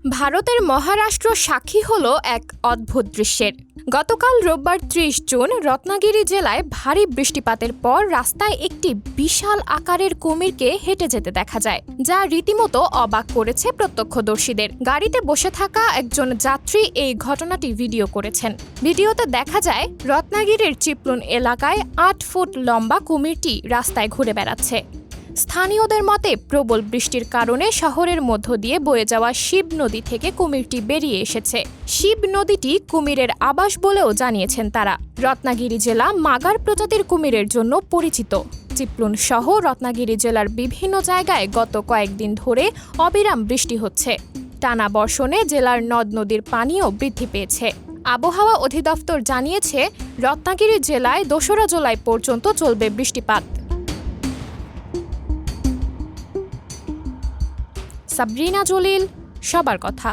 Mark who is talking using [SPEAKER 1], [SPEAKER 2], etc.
[SPEAKER 1] ভারতের মহারাষ্ট্র সাক্ষী হলো এক অদ্ভুত দৃশ্যের। গতকাল রোববার ৩০ জুন রত্নাগিরি জেলায় ভারী বৃষ্টিপাতের পর রাস্তায় একটি বিশাল আকারের কুমিরকে হেঁটে যেতে দেখা যায়, যা রীতিমতো অবাক করেছে প্রত্যক্ষদর্শীদের। গাড়িতে বসে থাকা একজন যাত্রী এই ঘটনাটি ভিডিও করেছেন। ভিডিওতে দেখা যায় রত্নাগিরির চিপলুন এলাকায় ৮ ফুট লম্বা কুমিরটি রাস্তায় ঘুরে বেড়াচ্ছে। স্থানীয়দের মতে প্রবল বৃষ্টির কারণে শহরের মধ্য দিয়ে বয়ে যাওয়া শিব নদী থেকে কুমিরটি বেরিয়ে এসেছে। শিব নদীটি কুমিরের আবাস বলেও জানিয়েছেন তারা। রত্নাগিরি জেলা মাগার প্রজাতির কুমিরের জন্য পরিচিত। চিপলুন সহ রত্নাগিরি জেলার বিভিন্ন জায়গায় গত কয়েকদিন ধরে অবিরাম বৃষ্টি হচ্ছে। টানা বর্ষণে জেলার নদ নদীর পানিও বৃদ্ধি পেয়েছে। আবহাওয়া অধিদপ্তর জানিয়েছে, রত্নাগিরি জেলায় ২রা জুলাই পর্যন্ত চলবে বৃষ্টিপাত। সাবরিনা জলিল, সবার কথা।